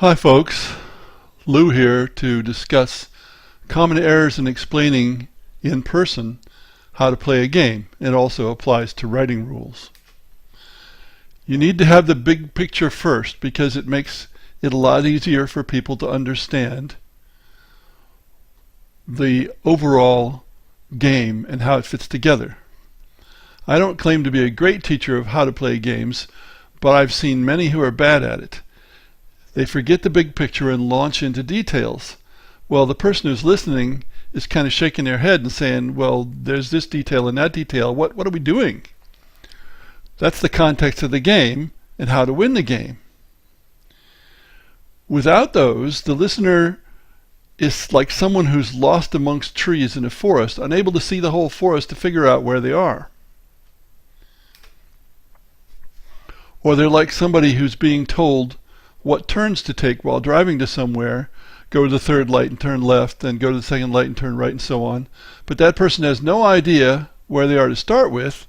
Hi folks, Lou here to discuss common errors in explaining in person how to play a game. It also applies to writing rules. You need to have the big picture first because it makes it a lot easier for people to understand the overall game and how it fits together. I don't claim to be a great teacher of how to play games, but I've seen many who are bad at it. They forget the big picture and launch into details. Well, the person who's listening is kind of shaking their head and saying, well, there's this detail and that detail. What are we doing? That's the context of the game and how to win the game. Without those, the listener is like someone who's lost amongst trees in a forest, unable to see the whole forest to figure out where they are. Or they're like somebody who's being told what turns to take while driving to somewhere. Go to the third light and turn left, then go to the second light and turn right, and so on. But that person has no idea where they are to start with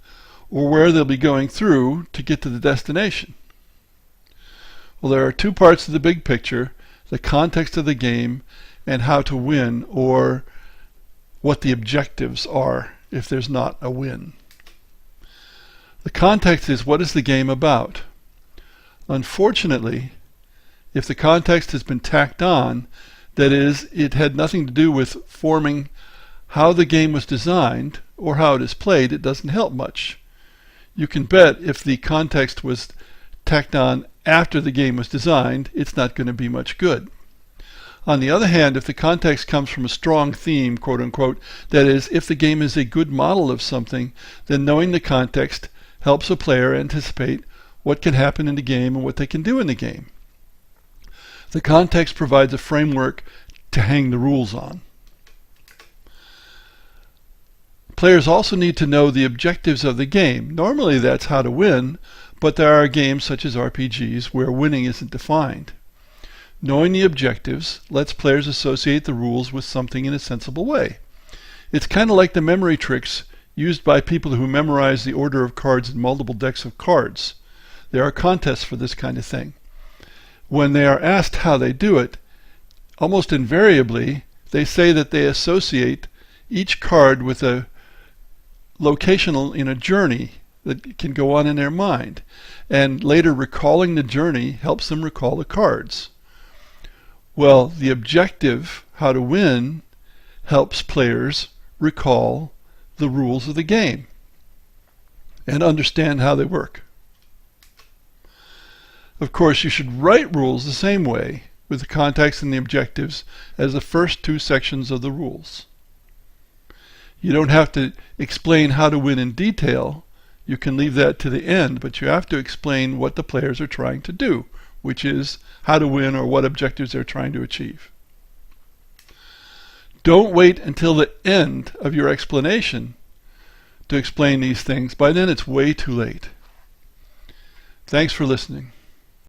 or where they'll be going through to get to the destination. Well, there are two parts of the big picture: the context of the game and how to win, or what the objectives are if there's not a win. The context is, what is the game about? Unfortunately, if the context has been tacked on, that is, it had nothing to do with forming how the game was designed or how it is played, it doesn't help much. You can bet if the context was tacked on after the game was designed, it's not going to be much good. On the other hand, if the context comes from a strong theme, quote unquote, that is, if the game is a good model of something, then knowing the context helps a player anticipate what can happen in the game and what they can do in the game. The context provides a framework to hang the rules on. Players also need to know the objectives of the game. Normally that's how to win, but there are games such as RPGs where winning isn't defined. Knowing the objectives lets players associate the rules with something in a sensible way. It's kind of like the memory tricks used by people who memorize the order of cards in multiple decks of cards. There are contests for this kind of thing. When they are asked how they do it, almost invariably they say that they associate each card with a location in a journey that can go on in their mind, and later recalling the journey helps them recall the cards. Well, the objective, how to win, helps players recall the rules of the game and understand how they work. Of course, you should write rules the same way, with the context and the objectives as the first two sections of the rules. You don't have to explain how to win in detail. You can leave that to the end, but you have to explain what the players are trying to do, which is how to win or what objectives they're trying to achieve. Don't wait until the end of your explanation to explain these things. By then it's way too late. Thanks for listening.